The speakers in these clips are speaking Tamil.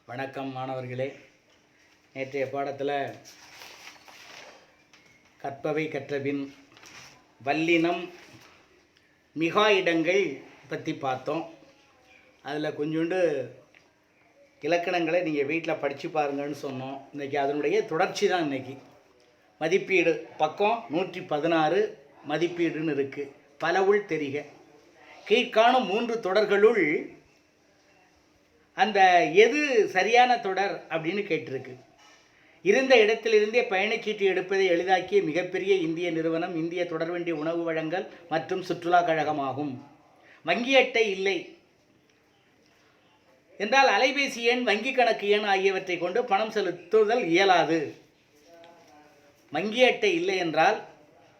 வணக்கம் மாணவர்களே. நேற்றைய பாடத்தில் கற்பவை கற்றபின் வல்லினம் மிகா இடங்கள் பற்றி பார்த்தோம். அதில் கொஞ்சோண்டு இலக்கணங்களை நீங்கள் வீட்டில் படித்து பாருங்கன்னு சொன்னோம். இன்றைக்கி அதனுடைய தொடர்ச்சி தான். இன்றைக்கி மதிப்பீடு பக்கம் 116 மதிப்பீடுன்னு இருக்குது. பலவுள் தெரிக. கீழ்காணும் 3 தொடர்களுள் அந்த எது சரியான தொடர் அப்படின்னு கேட்டிருக்கு. இருந்த இடத்திலிருந்தே பயணச்சீட்டு எடுப்பதை எளிதாக்கிய மிகப்பெரிய இந்திய நிறுவனம் இந்திய தொடர்வண்டி உணவு வழங்கல் மற்றும் சுற்றுலா கழகமாகும். வங்கி அட்டை இல்லை என்றால் அலைபேசி எண், வங்கி கணக்கு எண் ஆகியவற்றை கொண்டு பணம் செலுத்துதல் இயலாது. வங்கி அட்டை இல்லை என்றால்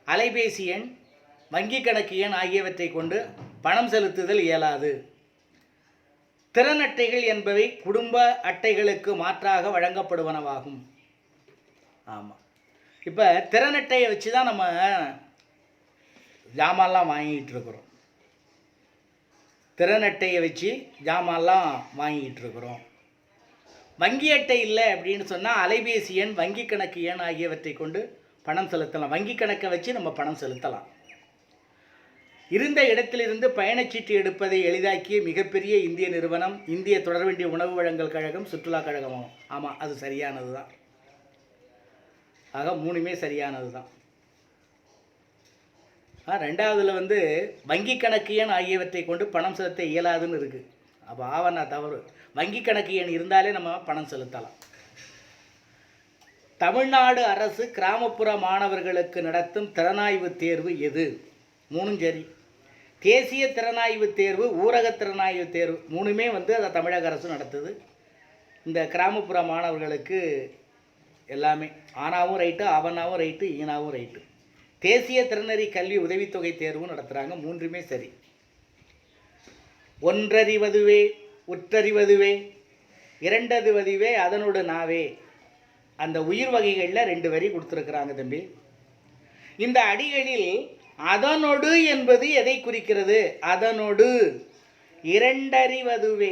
அலைபேசி எண், வங்கி கணக்கு எண் ஆகியவற்றை கொண்டு பணம் செலுத்துதல் இயலாது. திறன் அட்டைகள் என்பவை குடும்ப அட்டைகளுக்கு மாற்றாக வழங்கப்படுவனவாகும். ஆமாம், இப்போ திறன் அட்டையை வச்சு தான் நம்ம ஜாமான்லாம் வாங்கிட்டு இருக்கிறோம். திறன் அட்டையை வச்சு ஜாமான்லாம் வாங்கிட்டு இருக்கிறோம். வங்கி அட்டை இல்லை அப்படின்னு சொன்னால் அலைபேசி எண், வங்கி கணக்கு எண் ஆகியவற்றை கொண்டு பணம் செலுத்தலாம். வங்கி கணக்கை வச்சு நம்ம பணம் செலுத்தலாம். இருந்த இடத்திலிருந்து பயணச்சீட்டு எடுப்பதை எளிதாக்கிய மிகப்பெரிய இந்திய நிறுவனம் இந்திய தொடர்வண்டி உணவு வழங்கல் கழகம் சுற்றுலா கழகமாகும். ஆமாம், அது சரியானது தான். ஆக 3மே சரியானது தான். ரெண்டாவதுல வங்கி கணக்கு எண் ஆகியவற்றை கொண்டு பணம் செலுத்த இயலாதுன்னு இருக்குது. அப்போ ஆவணா தவறு. வங்கி கணக்கு எண் இருந்தாலே நம்ம பணம் செலுத்தலாம். தமிழ்நாடு அரசு கிராமப்புற மாணவர்களுக்கு நடத்தும் திறனாய்வு தேர்வு எது? 3ம் சரி. தேசிய திறனாய்வு தேர்வு, ஊரக திறனாய்வு தேர்வு 3மே அதை தமிழக அரசு நடத்துது. இந்த கிராமப்புற மாணவர்களுக்கு எல்லாமே ஆனாவும் ரைட்டு, அவனாவும் ரைட்டு, ஈனாவும் ரைட்டு. தேசிய திறனறி கல்வி உதவித்தொகை தேர்வும் நடத்துகிறாங்க. 3மே சரி. ஒன்றறிவதுவே உற்றறிவதுவே இரண்டதுவதுவே அதனோடு நாவே. அந்த உயிர் வகைகளில் 2 வரி கொடுத்துருக்குறாங்க தம்பி. இந்த அடிகளில் அதனொடு என்பது எதை குறிக்கிறது? அதனொடு. இரண்டறிவதுவே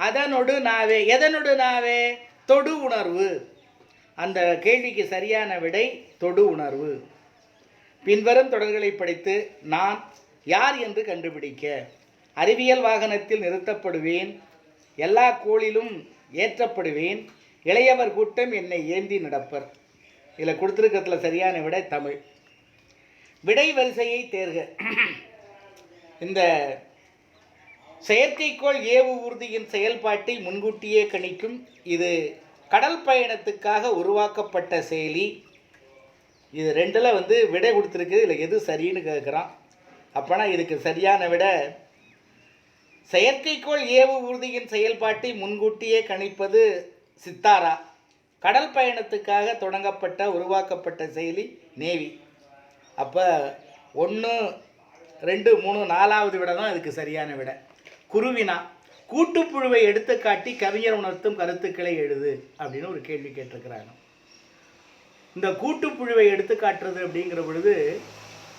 அதனொடு நாவே. எதனொடு நாவே? தொடு உணர்வு. அந்த கேள்விக்கு சரியான விடை தொடு உணர்வு. பின்வரும் தொடர்களை படித்து நான் யார் என்று கண்டுபிடிக்க. அறிவியல் வாகனத்தில் நிறுத்தப்படுவேன், எல்லா கோளிலும் ஏற்றப்படுவேன், இளையவர் கூட்டம் என்னை ஏந்தி நடப்பர். இதில் கொடுத்துருக்கிறதுல சரியான விடை தமிழ். விடை வரிசையை தேர்க. இந்த செயற்கைக்கோள் ஏவு ஊர்தியின் செயல்பாட்டை முன்கூட்டியே கணிக்கும். இது கடல் பயணத்துக்காக உருவாக்கப்பட்ட செயலி. இது 2ல் விடை கொடுத்துருக்கு. இதில் எது சரின்னு கேட்குறான். அப்போனா இதுக்கு சரியான விடை செயற்கைக்கோள் ஏவு ஊர்தியின் செயல்பாட்டை முன்கூட்டியே கணிப்பது சித்தாரா. கடல் பயணத்துக்காக தொடங்கப்பட்ட உருவாக்கப்பட்ட செயலி நேவி. அப்போ 1, 2, 3, 4வது விட தான் இதுக்கு சரியான விடை. குருவினா கூட்டுப்புழுவை எடுத்துக்காட்டி கவிஞர் உணர்த்தும் கருத்துக்களை எழுது அப்படின்னு ஒரு கேள்வி கேட்டிருக்கிறாங்க. இந்த கூட்டுப்புழுவை எடுத்துக்காட்டுறது அப்படிங்கிற பொழுது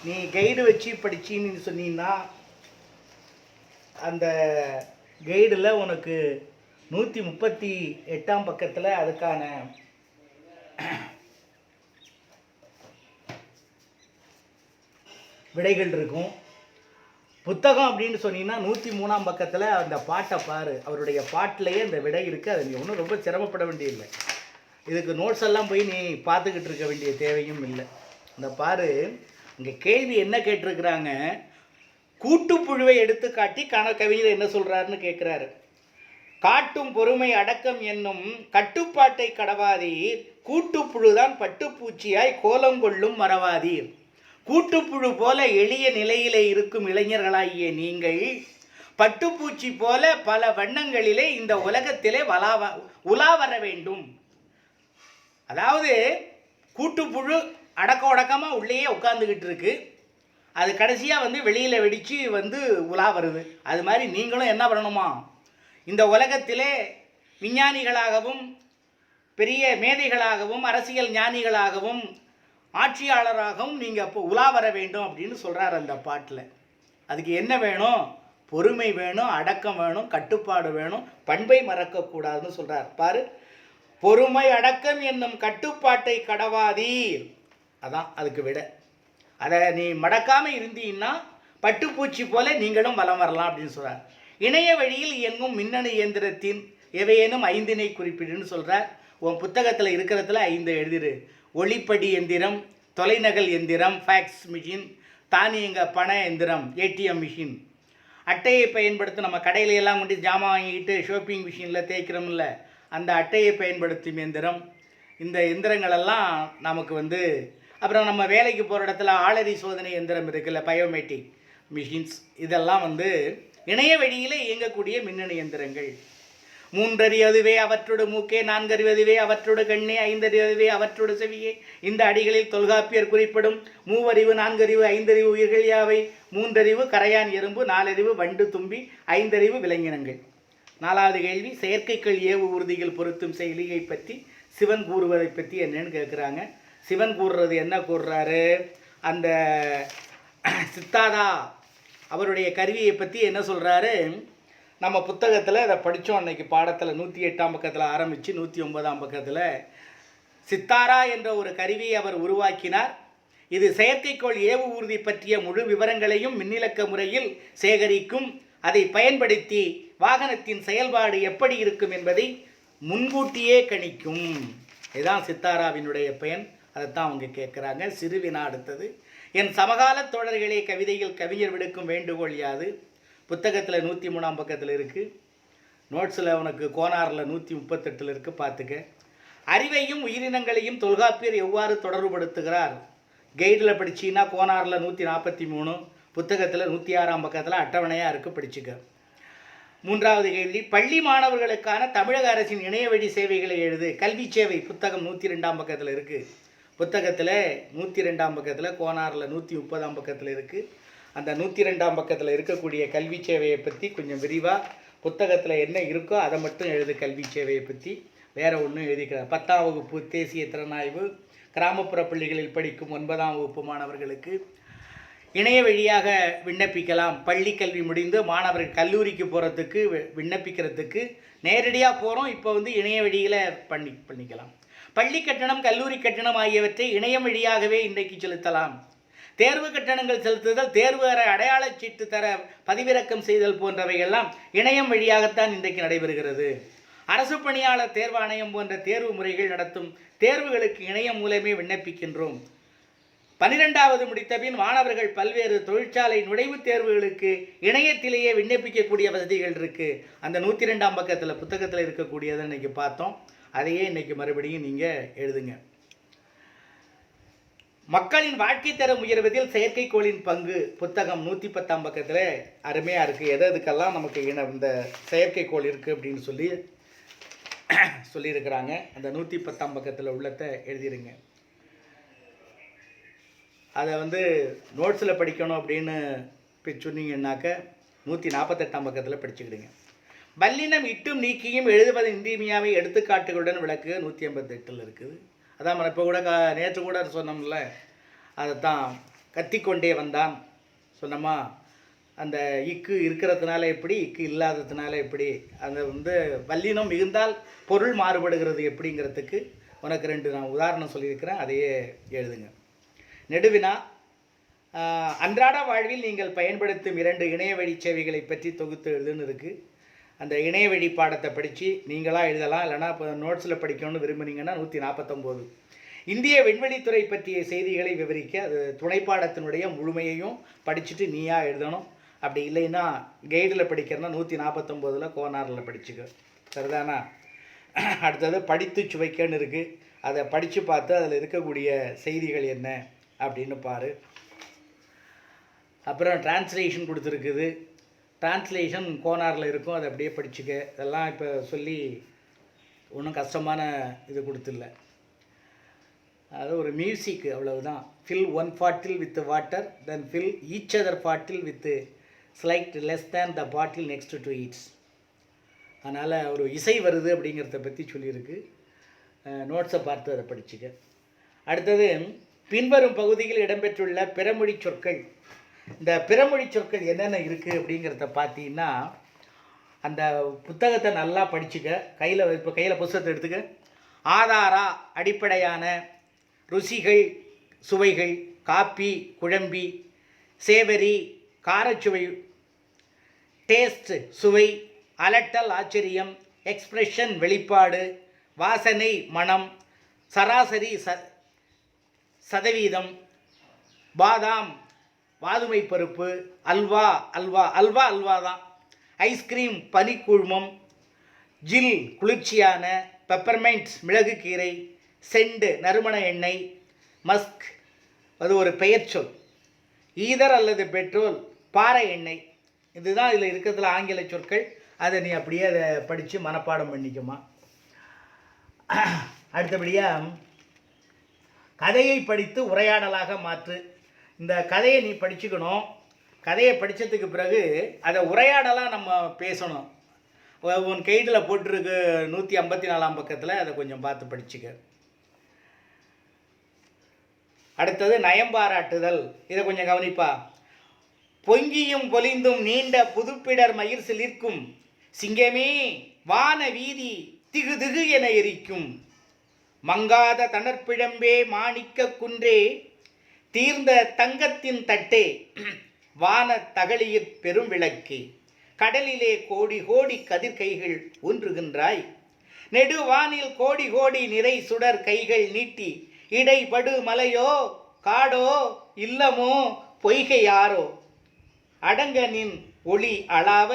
நீ கைடு வச்சு படிச்சின்னு சொன்னீங்கன்னா அந்த கைடில் உனக்கு 138ஆம் பக்கத்தில் அதுக்கான விடைகள் இருக்கும். புத்தகம் அப்படின்னு சொன்னீங்கன்னா 103ஆம் பக்கத்தில் அந்த பாட்டை பாரு. அவருடைய பாட்டிலேயே அந்த விடை இருக்குது. அது நீ ஒன்றும் ரொம்ப சிரமப்பட வேண்டியதில்லை. இதுக்கு நோட்ஸ் எல்லாம் போய் நீ பார்த்துக்கிட்டு இருக்க வேண்டிய தேவையும் இல்லை. இந்த பாரு, இங்கே கேள்வி என்ன கேட்டிருக்கிறாங்க? கூட்டுப்புழுவை எடுத்துக்காட்டி கவிஞர் என்ன சொல்கிறாருன்னு கேட்குறாரு. காட்டும் பொறுமை அடக்கம் என்னும் கட்டுப்பாட்டை கடவாதீர், கூட்டுப்புழுதான் பட்டுப்பூச்சியாய் கோலம் கொள்ளும் மறவாதீர். கூட்டுப்புழு போல எளிய நிலையிலே இருக்கும் இளைஞர்களாகிய நீங்கள் பட்டுப்பூச்சி போல பல வண்ணங்களிலே இந்த உலகத்திலே உலா வர வேண்டும். அதாவது கூட்டுப்புழு அடக்க உடக்கமாக உள்ளேயே உட்காந்துக்கிட்டு இருக்கு. அது கடைசியாக வெளியில் வெடித்து உலா வருது. அது மாதிரி நீங்களும் என்ன பண்ணணுமா? இந்த உலகத்திலே விஞ்ஞானிகளாகவும் பெரிய மேதைகளாகவும் அரசியல் ஞானிகளாகவும் ஆட்சியாளராகவும் நீங்கள் அப்போ உலா வர வேண்டும் அப்படின்னு சொல்கிறார் அந்த பாட்டில். அதுக்கு என்ன வேணும்? பொறுமை வேணும், அடக்கம் வேணும், கட்டுப்பாடு வேணும், பண்பை மறக்கக்கூடாதுன்னு சொல்கிறார். பாரு, பொறுமை அடக்கம் என்னும் கட்டுப்பாட்டை கடவாதீர். அதான் அதுக்கு விட. அதை நீ மடக்காமல் இருந்தீங்கன்னா பட்டுப்பூச்சி போல நீங்களும் வலம் வரலாம் அப்படின்னு சொல்கிறார். இணைய வழியில் இயங்கும் மின்னணு இயந்திரத்தின் எவையேனும் 5 குறிப்பிடுன்னு சொல்கிறார். உன் புத்தகத்தில் இருக்கிறதுல 5 எழுதிரு. ஒளிப்படி எந்திரம், தொலைநகல் எந்திரம், ஃபேக்ஸ் மிஷின், தானியங்க பண எந்திரம், ஏடிஎம் மிஷின். அட்டையை பயன்படுத்தும், நம்ம கடையிலையெல்லாம் கொண்டு ஜாமான் வாங்கிட்டு ஷாப்பிங் மிஷினில் தேய்க்கிறோம்ல, அந்த அட்டையை பயன்படுத்தும் எந்திரம். இந்த எந்திரங்களெல்லாம் நமக்கு அப்புறம் நம்ம வேலைக்கு போகிற இடத்துல ஆளறி சோதனை எந்திரம் இருக்குல்ல, பயோமெட்ரிக் மிஷின்ஸ், இதெல்லாம் இணைய வழியில் இயங்கக்கூடிய மின்னணு எந்திரங்கள். 3 அறிவதுவே அவற்றோடு மூக்கே, 4 அறிவதுவே அவற்றோடு கண்ணே, 5 அறிவதுவே அவற்றோடு செவியே. இந்த அடிகளில் தொல்காப்பியர் குறிப்பிடும் 3 அறிவு, 4 அறிவு, 5 அறிவு உயிர்கள் யாவை? 3 அறிவு கரையான் எறும்பு, 4 அறிவு வண்டு தும்பி, 5 அறிவு விலங்கினங்கள். 4வது கேள்வி, செயற்கைக்கோள் ஏவு ஊர்திகள் பொருத்தும் செயலியை பற்றி சிவன் கூறுவதை பற்றி என்னன்னு கேட்குறாங்க. சிவன் கூறுறது என்ன கூறுறாரு? அந்த சித்தாதா அவருடைய கருவியை பற்றி என்ன சொல்கிறாரு? நம்ம புத்தகத்தில் அதை படித்தோம் அன்னைக்கு பாடத்தில். 108ஆம் பக்கத்தில் ஆரம்பித்து 109ஆம் பக்கத்தில் சித்தாரா என்ற ஒரு கருவியை அவர் உருவாக்கினார். இது செயற்கைக்கோள் ஏவு ஊர்தி பற்றிய முழு விவரங்களையும் மின்னிலக்க முறையில் சேகரிக்கும். அதை பயன்படுத்தி வாகனத்தின் செயல்பாடு எப்படி இருக்கும் என்பதை முன்கூட்டியே கணிக்கும். இதுதான் சித்தாராவினுடைய பயன். அதைத்தான் அவங்க கேட்குறாங்க. சிறுவினா அடுத்தது, என் சமகால தோழர்களே, கவிதையில் கவிஞர் விடுக்கும் வேண்டுகோள் யாது? புத்தகத்தில் 103ஆம் பக்கத்தில் இருக்குது. நோட்ஸில் உனக்கு கோனாரில் 138 இருக்குது, பார்த்துக்க. அறிவையும் உயிரினங்களையும் தொல்காப்பியர் எவ்வாறு தொடர்புபடுத்துகிறார்? கைடில் படிச்சின்னா கோனாரில் 143, புத்தகத்தில் 106ஆம் பக்கத்தில் அட்டவணையாக இருக்குது, படிச்சுக்க. 3வது கேள்வி, பள்ளி மாணவர்களுக்கான தமிழக அரசின் இணைய வழி சேவைகளை எழுது. கல்வி சேவை புத்தகம் 102ஆம் பக்கத்தில் இருக்குது. புத்தகத்தில் 102ஆம் பக்கத்தில், கோனாரில் 130ஆம் பக்கத்தில் இருக்குது. அந்த 102ஆம் பக்கத்தில் இருக்கக்கூடிய கல்வி சேவையை பற்றி கொஞ்சம் விரிவாக புத்தகத்தில் என்ன இருக்கோ அதை மட்டும் எழுது. கல்வி சேவையை பற்றி வேறு ஒன்றும் எழுதிக்கிறார். 10ஆம் வகுப்பு தேசிய திறனாய்வு, கிராமப்புற பள்ளிகளில் படிக்கும் 9ஆம் வகுப்பு மாணவர்களுக்கு இணைய வழியாக விண்ணப்பிக்கலாம். பள்ளி கல்வி முடிந்து மாணவர்கள் கல்லூரிக்கு போகிறதுக்கு விண்ணப்பிக்கிறதுக்கு நேரடியாக போகிறோம். இப்போ இணைய வழியில் பண்ணிக்கலாம். பள்ளி கட்டணம், கல்லூரி கட்டணம் ஆகியவற்றை இணையம் வழியாகவே இன்றைக்கு செலுத்தலாம். தேர்வு கட்டணங்கள் செலுத்துதல், தேர்வு அடையாளச் சீட்டு தர பதிவிறக்கம் செய்தல் போன்றவையெல்லாம் இணையம் வழியாகத்தான் இன்றைக்கு நடைபெறுகிறது. அரசு பணியாளர் தேர்வாணையம் போன்ற தேர்வு முறைகள் நடத்தும் தேர்வுகளுக்கு இணையம் மூலமே விண்ணப்பிக்கின்றோம். 12வது முடித்தபின் மாணவர்கள் பல்வேறு தொழிற்சாலை நுழைவுத் தேர்வுகளுக்கு இணையத்திலேயே விண்ணப்பிக்கக்கூடிய வசதிகள் இருக்குது. அந்த 102ஆம் பக்கத்தில் புத்தகத்தில் இருக்கக்கூடியதை இன்றைக்கி பார்த்தோம். அதையே இன்றைக்கி மறுபடியும் நீங்கள் எழுதுங்க. மக்களின் வாழ்க்கை தரம் உயர்வதில் செயற்கைக்கோளின் பங்கு புத்தகம் 110ஆம் பக்கத்தில் அருமையாக இருக்குது. எதுக்கெல்லாம் நமக்கு இந்த செயற்கைக்கோள் இருக்குது அப்படின்னு சொல்லியிருக்கிறாங்க. அந்த 110ஆம் பக்கத்தில் உள்ளத்தை எழுதிடுங்க. அதை நோட்ஸில் படிக்கணும் அப்படின்னு சொன்னீங்கன்னாக்க 148ஆம் பக்கத்தில் படிச்சுக்கிடுங்க. வல்லினம் இட்டும் நீக்கியும் எழுதுவது இன்றியமையாவை எடுத்துக்காட்டுகளுடன் விளக்கு 188 இருக்குது. அதான் நம்ம இப்போ கூட நேற்று கூட சொன்னோம்ல, அதைத்தான் கத்திக்கொண்டே வந்தான் சொன்னோமா. அந்த இக்கு இருக்கிறதுனால எப்படி, இக்கு இல்லாததுனால எப்படி, அந்த வல்லினம் மிகுந்தால் பொருள் மாறுபடுகிறது எப்படிங்கிறதுக்கு உனக்கு 2 நான் உதாரணம் சொல்லியிருக்கிறேன். அதையே எழுதுங்க. நெடுவினா, அன்றாட வாழ்வில் நீங்கள் பயன்படுத்தும் 2 இணைய வழி சேவைகளை பற்றி தொகுத்து எழுதுன்னு இருக்குது. அந்த இணைய வழி பாடத்தை படித்து நீங்களாக எழுதலாம். இல்லைனா இப்போ நோட்ஸில் படிக்கணும்னு விரும்புனீங்கன்னா 149. இந்திய விண்வெளித்துறை பற்றிய செய்திகளை விவரிக்க, அது துணைப்பாடத்தினுடைய முழுமையையும் படிச்சுட்டு நீயாக எழுதணும். அப்படி இல்லைன்னா கைடில் படிக்கிறனா 149 கோனாரில் படிச்சுக்க. சரிதானா? அடுத்தது படித்து சுவைக்கன்னு இருக்குது. அதை படித்து பார்த்து அதில் இருக்கக்கூடிய செய்திகள் என்ன அப்படின்னு பாரு. அப்புறம் டிரான்ஸ்லேஷன் கொடுத்துருக்குது. டிரான்ஸ்லேஷன் கோனாரில் இருக்கும், அதை அப்படியே படிச்சுக்க. இதெல்லாம் இப்போ சொல்லி ஒன்றும் கஷ்டமான இது கொடுத்துல்ல. அது ஒரு மியூசிக், அவ்வளவுதான். Fill 1 bottle with water, then fill each other bottle with slight less than the bottle next to its. அதனால் ஒரு இசை வருது அப்படிங்கிறத பற்றி சொல்லியிருக்கு. நோட்ஸை பார்த்து அதை படிச்சுக்க. அடுத்தது, பின்வரும் பகுதியில் இடம்பெற்றுள்ள பிறமொழி சொற்கள் இந்த பிறமொழி சொற்கள் என்னென்ன இருக்குது அப்படிங்கிறத பார்த்தீங்கன்னா, அந்த புத்தகத்தை நல்லா படிச்சுக்க. இப்போ கையில் புத்தகத்தை எடுத்துக்க. ஆதாரா அடிப்படையான, ருசிகள் சுவைகள், காப்பி குழம்பி, சேவரி காரச்சுவை, டேஸ்ட் சுவை, அலட்டல் ஆச்சரியம், எக்ஸ்பிரஷன் வெளிப்பாடு, வாசனை மனம், சராசரி சதவீதம், பாதாம் வாதுமை பருப்பு, அல்வா அல்வா அல்வா அல்வா தான், ஐஸ்கிரீம் பனிக்கூழ்மம், ஜில் குளிர்ச்சியான, பெப்பர்மெண்ட் மிளகு கீரை, செண்டு நறுமண எண்ணெய், மஸ்க் அது ஒரு பெயர் சொல், ஈதர் அல்லது பெட்ரோல் பாறை எண்ணெய். இதுதான் இதில் இருக்கிறதுல ஆங்கில சொற்கள். அதை நீ அப்படியே அதை படித்து மனப்பாடம் பண்ணிக்குமா. அடுத்தபடியாக கதையை படித்து உரையாடலாக மாற்று. இந்த கதையை நீ படிச்சுக்கணும். கதையை படித்ததுக்கு பிறகு அதை உரையாடலாக நம்ம பேசணும். உன் கைடில் போட்டிருக்கு 154ஆம் பக்கத்தில், அதை கொஞ்சம் பார்த்து படிச்சுக்க. அடுத்தது நயம் பாராட்டுதல். இதை கொஞ்சம் கவனிப்பா. பொங்கியும் பொலிந்தும் நீண்ட புதுப்பிடர் மயிர் சிலிர்க்கும் சிங்கமே வான வீதி திகு திகு என எரிக்கும் மங்காத தணற்பிழம்பே மாணிக்க குன்றே தீர்ந்த தங்கத்தின் தட்டே வான தகளியிற் பெரும் விளக்கே கடலிலே கோடி கோடி கதிர்கைகள் ஊன்றுகின்றாய் நெடுவானில் கோடி கோடி நிறை சுடர் கைகள் நீட்டி இடைபடு மலையோ காடோ இல்லமோ பொய்கை யாரோ அடங்கனின் ஒளி அளாவ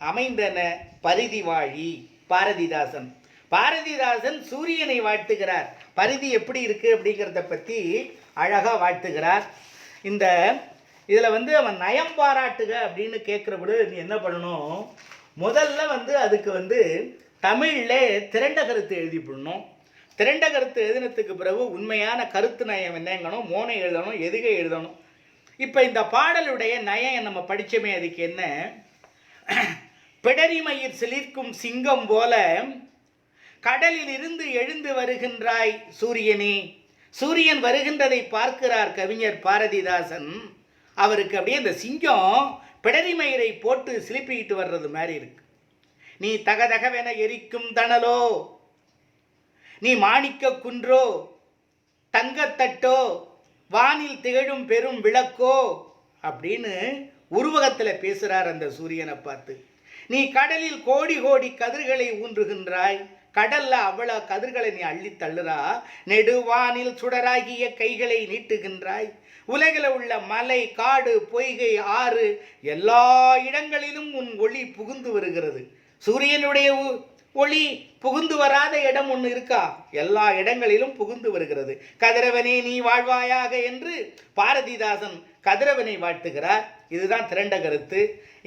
அமைந்தன பரிதி வாழி. பாரதிதாசன். பாரதிதாசன் சூரியனை வாழ்த்துகிறார். பரிதி எப்படி இருக்குது அப்படிங்கிறத பற்றி அழகாக வாழ்த்துகிறார். இந்த இதில் அவன் நயம் பாராட்டுக அப்படின்னு கேட்குறபோது நீ என்ன பண்ணணும், முதல்ல அதுக்கு தமிழில் திரண்ட கருத்து எழுதி போடணும். திரண்ட கருத்து எழுதினத்துக்கு பிறகு உண்மையான கருத்து நயம் என்னங்கணும், மோனை எழுதணும், எதுகை எழுதணும். இப்போ இந்த பாடலுடைய நயம் நம்ம படித்தோமே, அதுக்கு என்ன, பிடரிமயிர் சிலிர்க்கும் சிங்கம் போல கடலில் இருந்து எழுந்து வருகின்றாய் சூரியனே. சூரியன் வருகின்றதை பார்க்கிறார் கவிஞர் பாரதிதாசன். அவருக்கு அப்படியே இந்த சிங்கம் பிடரிமயிரை போட்டு சிலிப்பிக்கிட்டு வர்றது மாதிரி இருக்கு. நீ தகதகவென எரிக்கும் தணலோ, நீ மாணிக்க குன்றோ, தங்கத்தட்டோ, வானில் திகழும் பெரும் விளக்கோ அப்படின்னு உருவகத்தில் பேசுகிறார் அந்த சூரியனை பார்த்து. நீ கடலில் கோடி கோடி கதிர்களை ஊன்றுகின்றாய், கடல்ல அவ்வளோ கதிர்களை நீ அள்ளி தள்ளுறா, நெடுவானில் சுடராகிய கைகளை நீட்டுகின்றாய், உலகில் உள்ள மலை காடு பொய்கை ஆறு எல்லா இடங்களிலும் உன் ஒளி புகுந்து வருகிறது. சூரியனுடைய ஒளி புகுந்து வராத இடம் ஒன்று இருக்கா? எல்லா இடங்களிலும் புகுந்து வருகிறது. கதிரவனே நீ வாழ்வாயாக என்று பாரதிதாசன் கதிரவனை வாழ்த்துகிறார். இதுதான் திரண்ட கருத்து.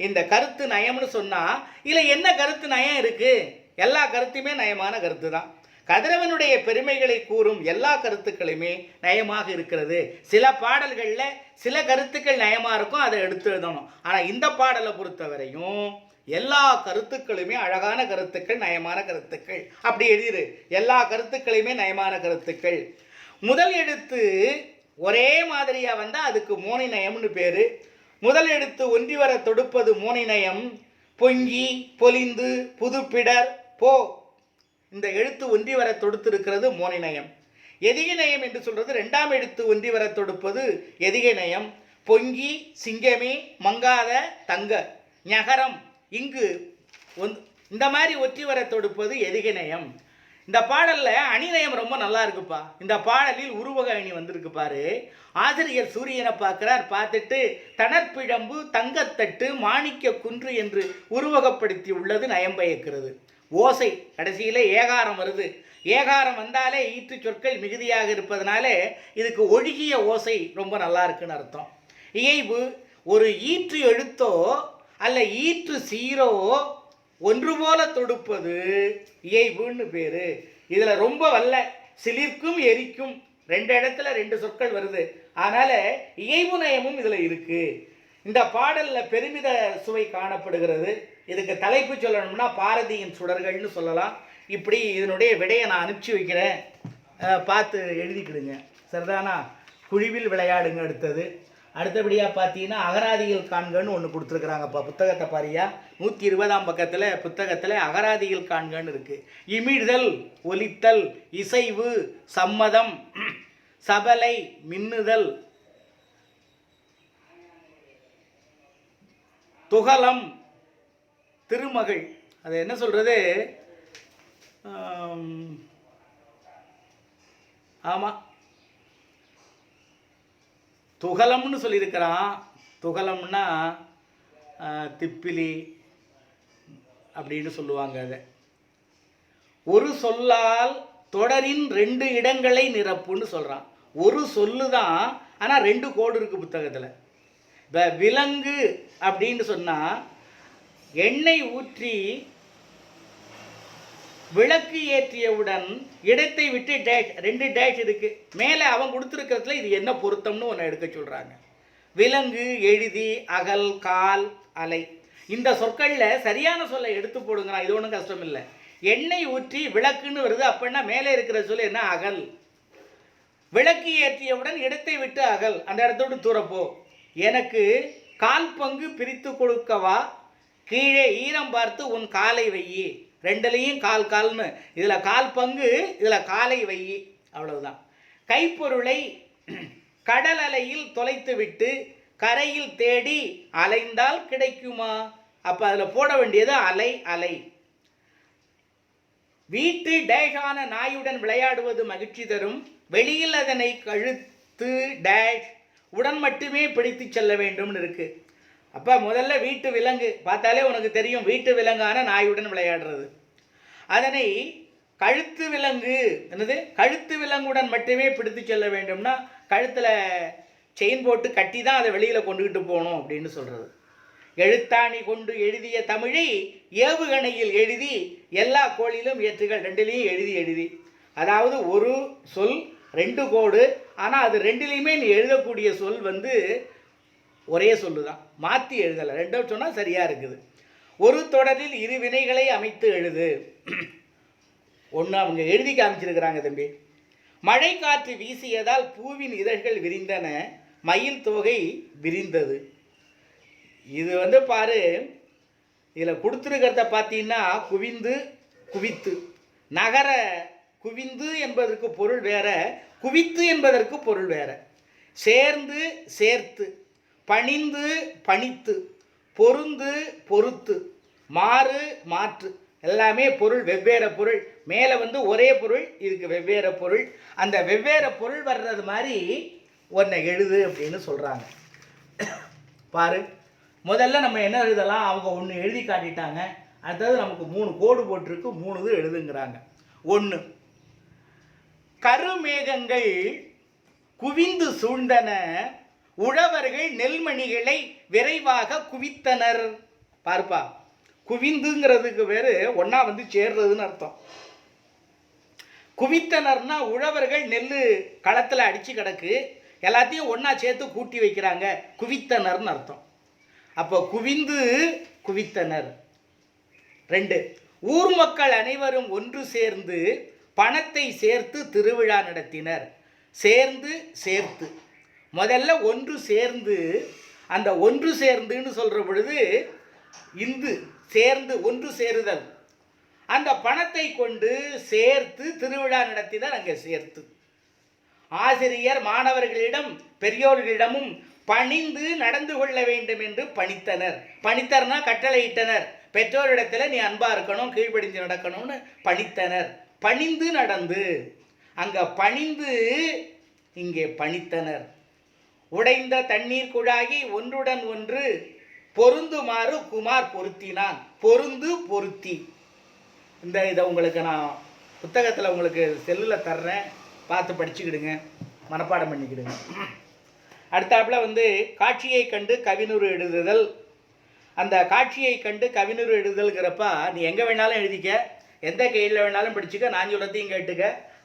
இந்த கருத்து நயம்னு சொன்னால் இதில் என்ன கருத்து நயம் இருக்குது? எல்லா கருத்துமே நயமான கருத்து தான். கதிரவனுடைய பெருமைகளை கூறும் எல்லா கருத்துக்களுமே நயமாக இருக்கிறது. சில பாடல்களில் சில கருத்துக்கள் நயமாக இருக்கும், அதை எடுத்து எழுதணும். ஆனால் இந்த பாடலை பொறுத்தவரையும் எல்லா கருத்துக்களுமே அழகான கருத்துக்கள், நயமான கருத்துக்கள். அப்படி எழுதிரு, எல்லா கருத்துக்களையுமே நயமான கருத்துக்கள். முதல் எழுத்து ஒரே மாதிரியாக வந்தால் அதுக்கு மோனை நயம்னு பேர். முதல் எழுத்து ஒன்றி வர தொடுப்பது மோனை நயம். பொங்கி பொலிந்து புதுப்பிடர் போ, இந்த எழுத்து ஒன்றி வர தொடுத்திருக்கிறது மோனை நயம். எதிகை நயம் என்று சொல்கிறது ரெண்டாம் எழுத்து ஒன்றி வர தொடுப்பது எதிகை நயம். பொங்கி சிங்கமே மங்காத தங்க ஞகரம் இங்கு இந்த மாதிரி ஒற்றி வர தொடுப்பது எதிகை நயம். இந்த பாடலில் அணிநயம் ரொம்ப நல்லா இருக்குப்பா. இந்த பாடலில் உருவக அணி வந்திருக்கு பாரு. ஆசிரியர் சூரியனை பார்க்கிறார், பார்த்துட்டு தணற்பிழம்பு தங்கத்தட்டு மாணிக்க குன்று என்று உருவகப்படுத்தி உள்ளது நயம் பயக்கிறது. ஓசை கடைசியில் ஏகாரம் வருது. ஏகாரம் வந்தாலே ஈற்று சொற்கள் மிகுதியாக இருப்பதனால இதுக்கு ஒழுகிய ஓசை ரொம்ப நல்லா இருக்குன்னு அர்த்தம். இயைபு ஒரு ஈற்று எழுத்தோ அல்ல ஈற்று சீரோ ஒன்று போல தொடுப்பது இயைபுன்னு பேரு. இதில் ரொம்ப வல்ல சிலிர்க்கும் எரிக்கும் ரெண்டு இடத்துல ரெண்டு சொற்கள் வருது. அதனால இயைபு நயமும் இதில் இருக்கு. இந்த பாடலில் பெருமித சுவை காணப்படுகிறது. இதுக்கு தலைப்பு சொல்லணும்னா பாரதியின் சுடர்கள்னு சொல்லலாம். இப்படி இதனுடைய விடையை நான் அனுப்பிச்சி வைக்கிறேன், பார்த்து எழுதிக்கிடுங்க. சரிதானா? குழிவில் விளையாடுங்க அடுத்தது. அடுத்தபடியாக பார்த்தீங்கன்னா அகராதிகள் காண்கன்னு ஒன்று கொடுத்துருக்குறாங்கப்பா. புத்தகத்தை பாரியா, 120ஆம் பக்கத்தில் புத்தகத்தில் அகராதிகள் காண்கன்னு இருக்குது. இமிழ்தல், ஒலித்தல், இசைவு, சம்மதம், சபலை, மின்னுதல், துகலம், திருமகள். அது என்ன சொல்கிறது? ஆமாம், துகலம்னு சொல்லியிருக்கிறான். துகலம்னா திப்பிலி அப்படின்னு சொல்லுவாங்க. அதை ஒரு சொல்லால் தொடரின் 2 இடங்களை நிரப்புன்னு சொல்கிறான். ஒரு சொல்லு தான், ஆனால் 2 கோடு இருக்குது புத்தகத்தில். இப்போ விலங்கு அப்படின்னு சொன்னால் எண்ணெய் ஊற்றி விளக்கு ஏற்றியவுடன் இடத்தை விட்டு டேஷ் 2 டேஷ் இருக்குது. மேலே அவன் கொடுத்துருக்கிறதுல இது என்ன பொருத்தம்னு ஒன்று எடுக்க சொல்கிறாங்க. விலங்கு, எழுதி, அகல், கால், அலை, இந்த சொற்களில் சரியான சொல்லை எடுத்து போடுங்கிறான். இது ஒன்றும் கஷ்டம் இல்லை. எண்ணெய் ஊற்றி விளக்குன்னு வருது, அப்படின்னா மேலே இருக்கிற சொல் என்ன? அகல். விளக்கு ஏற்றியவுடன் இடத்தை விட்டு அகல், அந்த இடத்தோடு தூரப்போ. எனக்கு 1/4 பங்கு பிரித்து கொடுக்கவா, கீழே ஈரம் பார்த்து உன் காலை வையி. 2லையும் 1/4 1/4ன்னு, இதில் 1/4 பங்கு, இதில் காலை வையி, அவ்வளவுதான். கைப்பொருளை கடல் அலையில் தொலைத்து விட்டு கரையில் தேடி அலைந்தால் கிடைக்குமா? அப்போ அதில் போட வேண்டியது அலை. அலை. வீட்டு டேஷான நாயுடன் விளையாடுவது மகிழ்ச்சி தரும், வெளியில் அதனை கழுத்து டேஷ் உடன் மட்டுமே பிடித்து செல்ல வேண்டும்னு இருக்கு. அப்போ முதல்ல வீட்டு விலங்கு பார்த்தாலே உனக்கு தெரியும், வீட்டு விலங்கான நாயுடன் விளையாடுறது. அதனை கழுத்து விலங்கு, என்னது? கழுத்து விலங்குடன் மட்டுமே பிடித்து செல்ல வேண்டும்னா கழுத்தில் செயின் போட்டு கட்டி தான் அதை வெளியில் கொண்டுக்கிட்டு போகணும் அப்படின்னு சொல்கிறது. எழுத்தாணி கொண்டு எழுதிய தமிழை ஏவுகணையில் எழுதி எல்லா கோளிலும் ஏற்றுகள். 2லையும் எழுதி. அதாவது ஒரு சொல் 2 கோடு, ஆனால் அது 2லையுமே நீ எழுதக்கூடிய சொல் வந்து ஒரே சொல்லு தான், மாற்றி எழுதலை. 2 சொன்னால் சரியாக இருக்குது. ஒரு தொடரில் 2 வினைகளை அமைத்து எழுது. ஒன்று அவங்க எழுதி காமிச்சிருக்கிறாங்க தம்பி. மழை காற்று வீசியதால் பூவின் இதழ்கள் விரிந்தன, மயில் தோகை விரிந்தது. இது வந்து பாரு, இதில் கொடுத்துருக்கிறத பார்த்தீங்கன்னா குவிந்து, குவித்து. நகர குவிந்து என்பதற்கு பொருள் வேற, குவித்து என்பதற்கு பொருள் வேற. சேர்ந்து, சேர்த்து, பணிந்து, பணித்து, பொருந்து, பொறுத்து, மாறு, மாற்று, எல்லாமே பொருள் வெவ்வேறு பொருள். மேலே வந்து ஒரே பொருள், இதுக்கு வெவ்வேறு பொருள். அந்த வெவ்வேறு பொருள் வர்றது மாதிரி ஒன்றை எழுது அப்படின்னு சொல்கிறாங்க. பாரு, முதல்ல நம்ம என்ன எழுதலாம்? அவங்க ஒன்று எழுதி காட்டிட்டாங்க. அடுத்தது நமக்கு 3 கோடு போட்டிருக்கு, 3 இது எழுதுங்கிறாங்க. 1, கருமேகங்கள் குவிந்து சூழ்ந்தன, உழவர்கள் நெல்மணிகளை விரைவாக குவித்தனர். பார்ப்பா, குவிந்துங்கிறதுக்கு வேறு ஒன்றா வந்து சேர்றதுன்னு அர்த்தம். குவித்தனர்னா உழவர்கள் நெல் களத்தில் அடித்து கிடக்கு, எல்லாத்தையும் ஒன்றா சேர்த்து கூட்டி வைக்கிறாங்க, குவித்தனர்னு அர்த்தம். அப்போ குவிந்து, குவித்தனர். 2, ஊர் மக்கள் அனைவரும் ஒன்று சேர்ந்து பணத்தை சேர்த்து திருவிழா நடத்தினர். சேர்ந்து, சேர்த்து. முதல்ல ஒன்று சேர்ந்து, அந்த ஒன்று சேர்ந்துன்னு சொல்கிற பொழுது இந்து சேர்ந்து, ஒன்று சேருதல். அந்த பணத்தை கொண்டு சேர்த்து திருவிழா நடத்தினர். அங்கே சேர்த்து. ஆசிரியர் மாணவர்களிடம் பெரியோர்களிடமும் பணிந்து நடந்து கொள்ள வேண்டும் என்று பணித்தனர். பணித்தர்னா கட்டளையிட்டனர். பெற்றோரிடத்தில் நீ அன்பாக இருக்கணும், கீழ்ப்படிந்து நடக்கணும்னு பணித்தனர். பணிந்து நடந்து, அங்கே பணிந்து, இங்கே பணித்தனர். உடைந்த தண்ணீர் குழாயை ஒன்றுடன் ஒன்று பொருந்துமாறு குமார் பொருத்தினான். பொருந்து, பொருத்தி. இதை உங்களுக்கு நான் புத்தகத்தில் உங்களுக்கு செல்லில் தர்றேன், பார்த்து படிச்சுக்கிடுங்க, மனப்பாடம் பண்ணிக்கிடுங்க. அடுத்தாப்புல வந்து காட்சியை கண்டு கவினுரு எழுதுதல். அந்த காட்சியை கண்டு கவினுரு எழுதுதல்ங்கிறப்ப நீ எங்கே வேணாலும் எழுதிக்க, எந்த கையில் வேணாலும் படிச்சுக்க, நான் சொல்கிறதையும் கேட்டுக்க.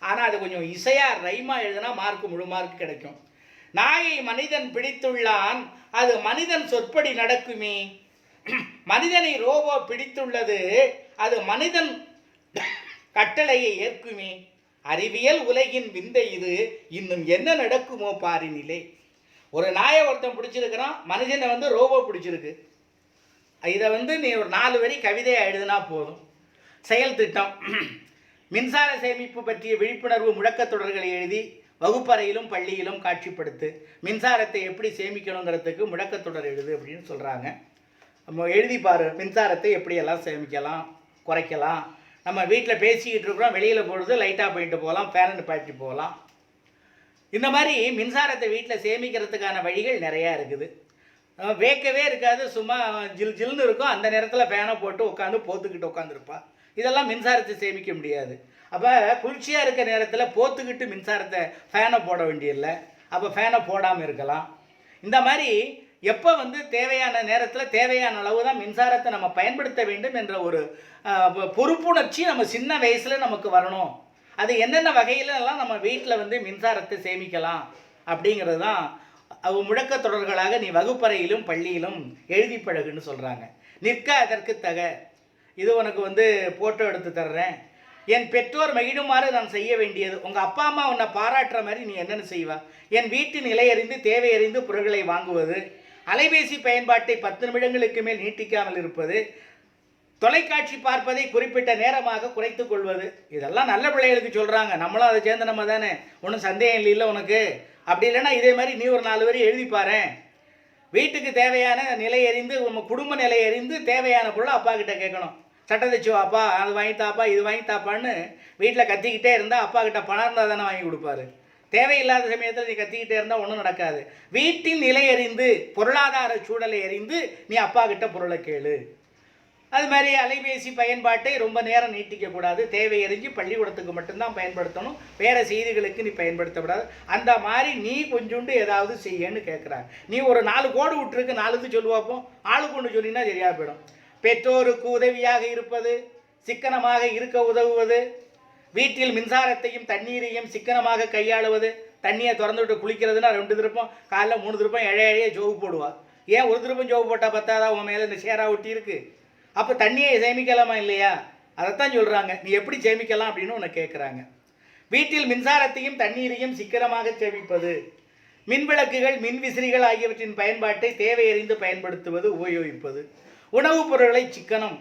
ஆனால் அது கொஞ்சம் இசையாக ரைமாக எழுதுனா மார்க்கு முழு மார்க் கிடைக்கும். நாயை மனிதன் பிடித்துள்ளான், அது மனிதன் சொற்படி நடக்குமே. மனிதனை ரோபோ பிடித்துள்ளது, அது மனிதன் கட்டளையை ஏற்குமே. அறிவியல் உலகின் விந்தை இது, இன்னும் என்ன நடக்குமோ பாரினிலே. ஒரு நாயை ஒருத்தன் பிடிச்சிருக்கிறான், மனுஷனை வந்து ரோபோ பிடிச்சிருக்கு. இதை வந்து நீ ஒரு 4 வரி கவிதையாக எழுதுனா போதும். செயல் திட்டம். மின்சார சேமிப்பு பற்றிய விழிப்புணர்வு முழக்கத் தொடர்களை எழுதி வகுப்பறையிலும் பள்ளியிலும் காட்சிப்படுத்து. மின்சாரத்தை எப்படி சேமிக்கணுங்கிறதுக்கு முழக்கத் தொடர் எழுது அப்படின்னு சொல்கிறாங்க. நம்ம எழுதி பாரு, மின்சாரத்தை எப்படியெல்லாம் சேமிக்கலாம், குறைக்கலாம். நம்ம வீட்டில் பேசிக்கிட்டு இருக்கிறோம், வெளியில் போகிறது லைட்டாக போயிட்டு போகலாம், ஃபேன் நிப்பாட்டி போகலாம். இந்த மாதிரி மின்சாரத்தை வீட்டில் சேமிக்கிறதுக்கான வழிகள் நிறையா இருக்குது. வேக்கவே இருக்காது, சும்மா ஜில் ஜில்னு இருக்கும். அந்த நேரத்தில் ஃபேனை போட்டு உட்காந்து போத்துக்கிட்டு உட்காந்துருப்பா. இதெல்லாம் மின்சாரத்தை சேமிக்க முடியாது. அப்போ குளிர்ச்சியாக இருக்க நேரத்தில் போத்துக்கிட்டு மின்சாரத்தை ஃபேனை போட வேண்டியதில்லை. அப்போ ஃபேனை போடாமல் இருக்கலாம். இந்த மாதிரி எப்போ வந்து தேவையான நேரத்தில் தேவையான அளவு தான் மின்சாரத்தை நம்ம பயன்படுத்த வேண்டும் என்ற ஒரு பொறுப்புணர்ச்சி நம்ம சின்ன வயசில் நமக்கு வரணும். அது என்னென்ன வகையிலெல்லாம் நம்ம வீட்டில் வந்து மின்சாரத்தை சேமிக்கலாம் அப்படிங்கிறது தான் முழக்க தொடர்களாக நீ வகுப்பறையிலும் பள்ளியிலும் எழுதி பழகுன்னு சொல்கிறாங்க. நிற்க அதற்கு தக. இது உனக்கு வந்து ஃபோட்டோ எடுத்து தர்றேன். என் பெற்றோர் மகிழுமாறு நான் செய்ய வேண்டியது. உங்கள் அப்பா அம்மா உன்னை பாராட்டுற மாதிரி நீ என்னென்னு செய்வா? என் வீட்டின் நிலையறிந்து தேவையறிந்து பொருட்களை வாங்குவது, அலைபேசி பயன்பாட்டை 10 நிமிடங்களுக்கு மேல் நீட்டிக்காமல் இருப்பது, தொலைக்காட்சி பார்ப்பதை குறிப்பிட்ட நேரமாக குறைத்து கொள்வது. இதெல்லாம் நல்ல பிள்ளைகளுக்கு சொல்கிறாங்க. நம்மளும் அதை சேர்ந்த நம்ம தானே, ஒன்றும் சந்தேகம் இல்லை உனக்கு. அப்படி இல்லைன்னா இதே மாதிரி நீ ஒரு 4 வரி எழுதிப்பாரு. வீட்டுக்கு தேவையான நிலை அறிந்து, உங்கள் குடும்ப நிலை அறிந்து தேவையான பொருளை அப்பா கிட்ட கேட்கணும். சட்டை தைச்சு வாப்பா, அது வாங்கித்தாப்பா, இது வாங்கித்தாப்பான்னு வீட்டில் கத்திக்கிட்டே இருந்தால் அப்பா கிட்ட பணம் இருந்தால் தானே வாங்கி கொடுப்பாரு. தேவையில்லாத சமயத்தில் நீ கத்திக்கிட்டே இருந்தால் ஒன்றும் நடக்காது. வீட்டின் நிலை அறிந்து பொருளாதார சூழலை அறிந்து நீ அப்பா கிட்ட பொருளை கேளு. அது மாதிரி அலைபேசி பயன்பாட்டை ரொம்ப நேரம் நீட்டிக்கக்கூடாது. தேவை அறிஞ்சு பள்ளிக்கூடத்துக்கு மட்டும்தான் பயன்படுத்தணும், வேறு செய்திகளுக்கு நீ பயன்படுத்தக்கூடாது. அந்த மாதிரி நீ கொஞ்சோண்டு ஏதாவது செய்யன்னு கேட்குறாங்க. நீ ஒரு 4 கோடு விட்டுருக்கு, 4 இது சொல்லுவாப்போம். ஆளுக்கு ஒன்று சொல்லினா சரியாக போயிடும். பெற்றோருக்கு உதவியாக இருப்பது, சிக்கனமாக இருக்க உதவுவது, வீட்டில் மின்சாரத்தையும் தண்ணீரையும் சிக்கனமாக கையாளுவது. தண்ணியை திறந்துவிட்டு குளிக்கிறதுனா 2 திருப்பம், காலைல 3 திருப்பம் இழைய ஜோவு போடுவா. ஏன் ஒரு திருப்பம் ஜோவு போட்டால் பத்தாதா? உன் மேலே இந்த சேரா ஒட்டி இருக்குது. அப்போ தண்ணியை சேமிக்கலாமா இல்லையா? அதைத்தான் சொல்கிறாங்க. நீ எப்படி சேமிக்கலாம் அப்படின்னு உன்னை கேட்குறாங்க. வீட்டில் மின்சாரத்தையும் தண்ணீரையும் சிக்கனமாக சேமிப்பது, மின்விளக்குகள் மின்விசிறிகள் ஆகியவற்றின் பயன்பாட்டை தேவையறிந்து பயன்படுத்துவது, உபயோகிப்பது. உணவுப் பொருட்களை சிக்கனம்.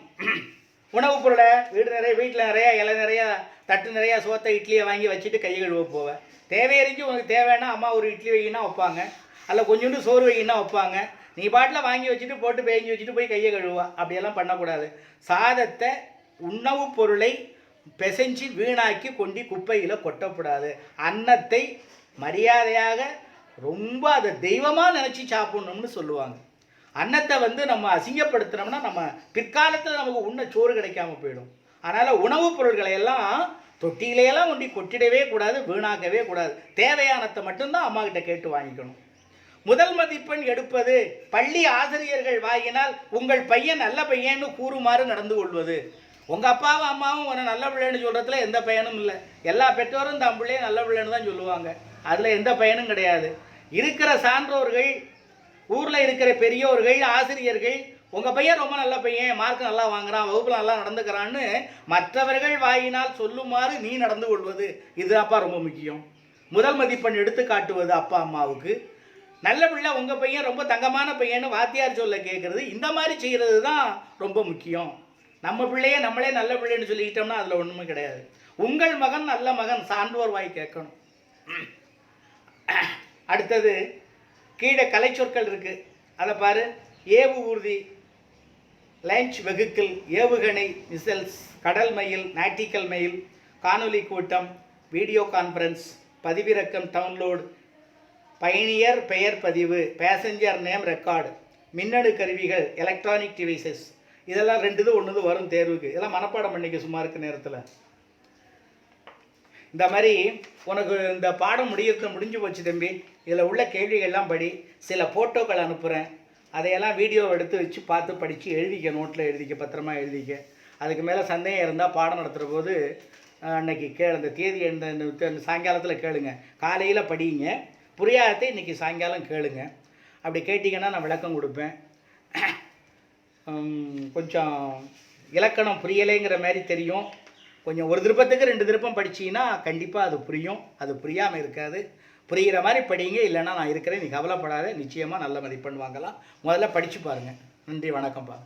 உணவுப் பொருளை வீட்டில் நிறையா இலை நிறையா தட்டு நிறையா சோத்தை இட்லியை வாங்கி வச்சுட்டு கையை கழுவ போவேன். தேவையறிஞ்சு உனக்கு தேவைன்னா அம்மா ஒரு இட்லி வைக்கினா வைப்பாங்க, அல்ல கொஞ்சோண்டு சோறு வைக்கினா வைப்பாங்க. நீ பாட்டில் வாங்கி வச்சுட்டு போட்டு பேஞ்சு வச்சுட்டு போய் கையை கழுவா. அப்படியெல்லாம் பண்ணக்கூடாது. சாதத்தை, உணவுப் பொருளை பிசைஞ்சு வீணாக்கி கொண்டு குப்பையில் கொட்டக்கூடாது. அன்னத்தை மரியாதையாக ரொம்ப அதை தெய்வமாக நினச்சி சாப்பிட்ணும்னு சொல்லுவாங்க. அன்னத்தை வந்து நம்ம அசிங்கப்படுத்தினோம்னா நம்ம பிற்காலத்தில் நமக்கு உண்ண சோறு கிடைக்காம போயிடும். அதனால் உணவுப் பொருட்களை எல்லாம் தொட்டியிலையெல்லாம் கொண்டு கொட்டிடவே கூடாது, வீணாக்கவே கூடாது. தேவையானத்தை மட்டும்தான் அம்மா கிட்ட கேட்டு வாங்கிக்கணும். முதல் மதிப்பெண் எடுப்பது, பள்ளி ஆசிரியர்கள் வாங்கினால் உங்கள் பையன் நல்ல பையன்னு கூறுமாறு நடந்து கொள்வது. உங்கள் அப்பாவும் அம்மாவும் உன்னை நல்ல பிள்ளைன்னு சொல்கிறதுல எந்த பயனும் இல்லை. எல்லா பெற்றோரும் தம் பிள்ளையை நல்ல பிள்ளைன்னு தான் சொல்லுவாங்க. அதில் எந்த பயனும் கிடையாது. இருக்கிற சான்றோர்கள், ஊரில் இருக்கிற பெரியோர்கள், ஆசிரியர்கள், உங்கள் பையன் ரொம்ப நல்ல பையன், மார்க் நல்லா வாங்குறான், வகுப்பில் நல்லா நடந்துக்கிறான்னு மற்றவர்கள் வாயினால் சொல்லுமாறு நீ நடந்து கொள்வது, இதுதான்ப்பா ரொம்ப முக்கியம். முதல் மதிப்பெண் எடுத்து காட்டுவது அப்பா அம்மாவுக்கு. நல்ல பிள்ளை உங்கள் பையன் ரொம்ப தங்கமான பையன்னு வாத்தியார் சொல்ல கேட்குறது, இந்த மாதிரி செய்கிறது தான் ரொம்ப முக்கியம். நம்ம பிள்ளைய நம்மளே நல்ல பிள்ளைன்னு சொல்லிக்கிட்டோம்னா அதில் ஒன்றுமே கிடையாது. உங்கள் மகன் நல்ல மகன், சான்றோர் வாய் கேட்கணும். அடுத்தது கீழே கலைச்சொற்கள் இருக்குது, அதை பாரு. ஏவு ஊர்தி, லான்ச் வெஹிக்கிள், ஏவுகணை மிசைல்ஸ், கடல் மயில், நாட்டிக்கல் மயில், காணொலி கூட்டம், வீடியோ கான்ஃபரன்ஸ், பதிவிறக்கம் டவுன்லோடு, பயணியர் பெயர் பதிவு, பேசஞ்சர் நேம் ரெக்கார்டு, மின்னணு கருவிகள், எலக்ட்ரானிக் டிவைசஸ். இதெல்லாம் 2 1 வரும் தேர்வுக்கு. இதெல்லாம் மனப்பாடம் பண்ணிக்க சும்மா இருக்க நேரத்தில். இந்த மாதிரி உனக்கு இந்த பாடம் முடிஞ்சு போச்சு தம்பி. இதில் உள்ள கேள்விகள்லாம் படி, சில ஃபோட்டோக்கள் அனுப்புகிறேன், அதையெல்லாம் வீடியோ எடுத்து வச்சு பார்த்து படித்து எழுதிக்க, நோட்டில் எழுதிக்க, பத்திரமா எழுதிக்க. அதுக்கு மேலே சந்தேகம் இருந்தால் பாடம் நடத்துகிற போது அன்னைக்கு அந்த தேதி இந்த சாயங்காலத்தில் கேளுங்க. காலையில் படிங்க, புரியாததை இன்றைக்கி சாயங்காலம் கேளுங்க. அப்படி கேட்டிங்கன்னா நான் விளக்கம் கொடுப்பேன். கொஞ்சம் இலக்கணம் புரியலைங்கிற மாதிரி தெரியும். கொஞ்சம் ஒரு திருப்பத்துக்கு 2 திருப்பம் படிச்சிங்கன்னா கண்டிப்பாக அது புரியும். அது புரியாமல் இருக்காது. புரிகிற மாதிரி படிங்க, இல்லைன்னா நான் இருக்கிறேன், நீ கவலைப்படாத, நிச்சயமாக நல்ல மதிப்பெண் வாங்கலாம். முதல்ல படித்து பாருங்கள். நன்றி, வணக்கம்ப்பா.